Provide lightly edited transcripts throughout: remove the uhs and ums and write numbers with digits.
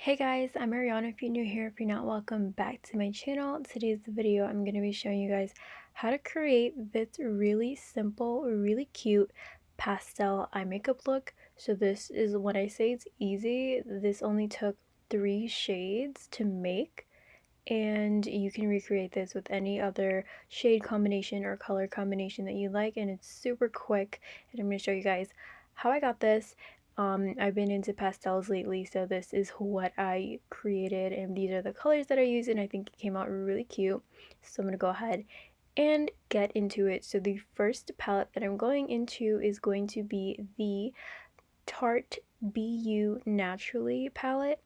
Hey guys, I'm Ariana. If you're new here, if you're not, welcome back to my channel. Today's video, I'm going to be showing you guys how to create this really simple, really cute pastel eye makeup look. So this is when I say it's easy, this only took 3 shades to make, and you can recreate this with any other shade combination or color combination that you like, and it's super quick. And I'm going to show you guys how I got this. I've been into pastels lately, so this is what I created, and these are the colors that I used, and I think it came out really cute. So I'm going to go ahead and get into it. So the first palette that I'm going into is going to be the Tarte BU Naturally palette.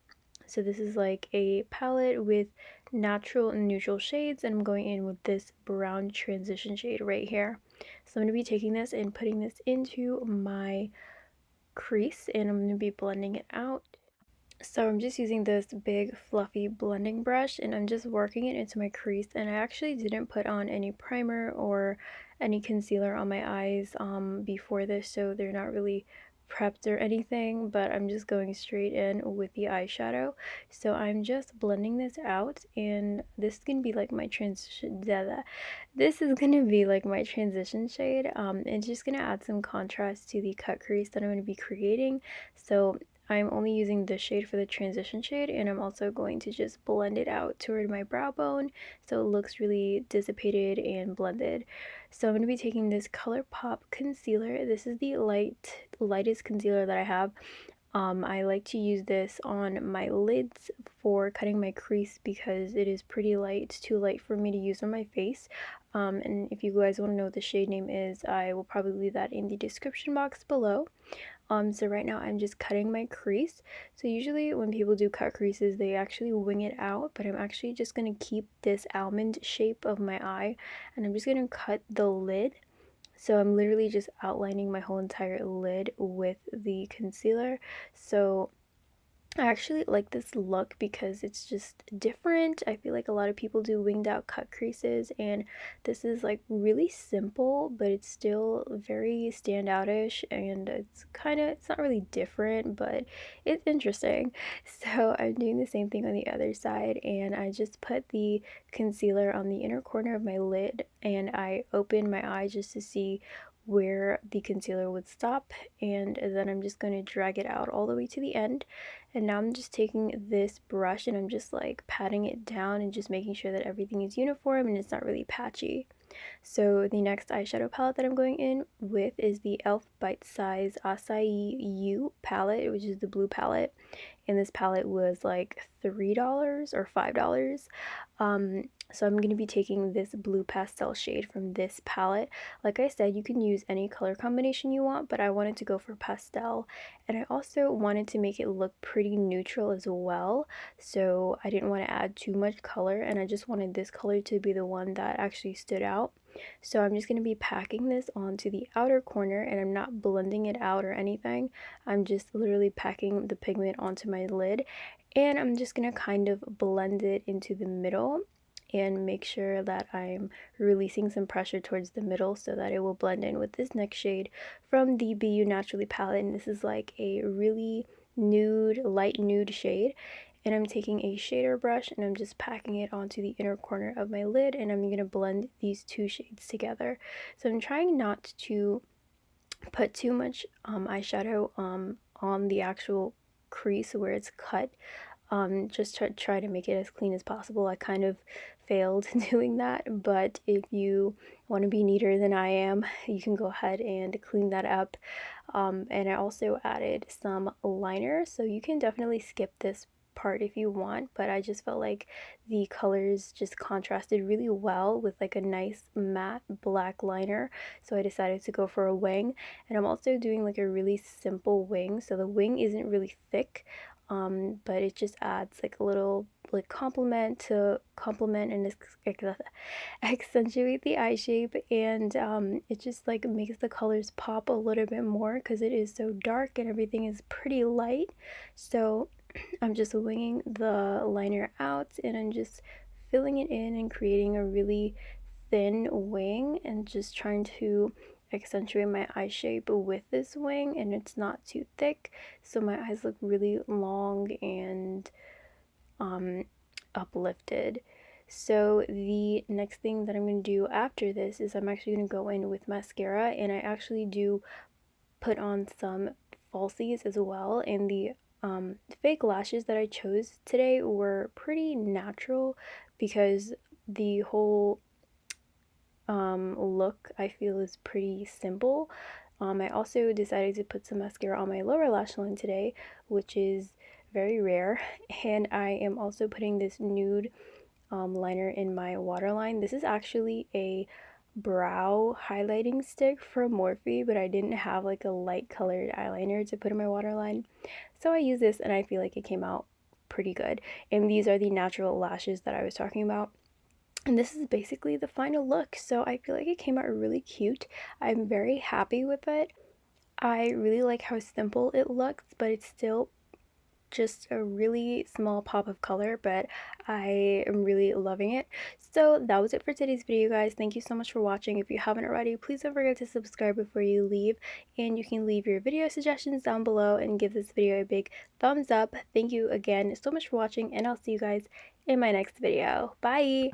So this is like a palette with natural and neutral shades, and I'm going in with this brown transition shade right here. So I'm going to be taking this and putting this into my crease, and I'm going to be blending it out. So I'm just using this big fluffy blending brush, and I'm just working it into my crease, and I actually didn't put on any primer or any concealer on my eyes before this, so they're not really prepped or anything, but I'm just going straight in with the eyeshadow. So I'm just blending this out, and this is gonna be like my transition shade. It's just gonna add some contrast to the cut crease that I'm gonna be creating. So I'm only using this shade for the transition shade, and I'm also going to just blend it out toward my brow bone so it looks really dissipated and blended. So I'm going to be taking this ColourPop concealer. This is the lightest concealer that I have. I like to use this on my lids for cutting my crease because it is pretty light. It's too light for me to use on my face. And if you guys want to know what the shade name is, I will probably leave that in the description box below. So right now I'm just cutting my crease. So usually when people do cut creases, they actually wing it out, but I'm actually just going to keep this almond shape of my eye, and I'm just going to cut the lid. So I'm literally just outlining my whole entire lid with the concealer. So I actually like this look because it's just different. I feel like a lot of people do winged out cut creases, and this is like really simple, but it's still very standoutish, and it's not really different, but it's interesting. So I'm doing the same thing on the other side, and I just put the concealer on the inner corner of my lid, and I open my eye just to see where the concealer would stop, and then I'm just going to drag it out all the way to the end. And now I'm just taking this brush and I'm just like patting it down and just making sure that everything is uniform and it's not really patchy. So the next eyeshadow palette that I'm going in with is the e.l.f. Bite Size Acai U palette, which is the blue palette. And this palette was like $3 or $5. So I'm going to be taking this blue pastel shade from this palette. Like I said, you can use any color combination you want, but I wanted to go for pastel, and I also wanted to make it look pretty neutral as well. So I didn't want to add too much color, and I just wanted this color to be the one that actually stood out. So I'm just going to be packing this onto the outer corner, and I'm not blending it out or anything. I'm just literally packing the pigment onto my lid, and I'm just going to kind of blend it into the middle and make sure that I'm releasing some pressure towards the middle so that it will blend in with this next shade from the BU Naturally palette. And this is like a really nude, light nude shade. And I'm taking a shader brush and I'm just packing it onto the inner corner of my lid, and I'm going to blend these two shades together. So I'm trying not to put too much eyeshadow on the actual crease where it's cut. Just try to make it as clean as possible. I kind of failed doing that, but if you want to be neater than I am, you can go ahead and clean that up. And I also added some liner, so you can definitely skip this part if you want, but I just felt like the colors just contrasted really well with like a nice matte black liner, so I decided to go for a wing. And I'm also doing like a really simple wing, so the wing isn't really thick, but it just adds like a little like complement and accentuate the eye shape, and it just like makes the colors pop a little bit more because it is so dark and everything is pretty light. So I'm just winging the liner out, and I'm just filling it in and creating a really thin wing, and just trying to accentuate my eye shape with this wing, and it's not too thick, so my eyes look really long and uplifted. So the next thing that I'm going to do after this is I'm actually going to go in with mascara, and I actually do put on some falsies as well, and the fake lashes that I chose today were pretty natural because the whole look I feel is pretty simple. I also decided to put some mascara on my lower lash line today, which is very rare, and I am also putting this nude liner in my waterline. This is actually a brow highlighting stick from Morphe, but I didn't have like a light colored eyeliner to put in my waterline, so I used this and I feel like it came out pretty good. And these are the natural lashes that I was talking about. And this is basically the final look, so I feel like it came out really cute. I'm very happy with it. I really like how simple it looks, but it's still just a really small pop of color, but I am really loving it. So that was it for today's video, guys. Thank you so much for watching. If you haven't already, please don't forget to subscribe before you leave, and you can leave your video suggestions down below and give this video a big thumbs up. Thank you again so much for watching, and I'll see you guys in my next video. Bye!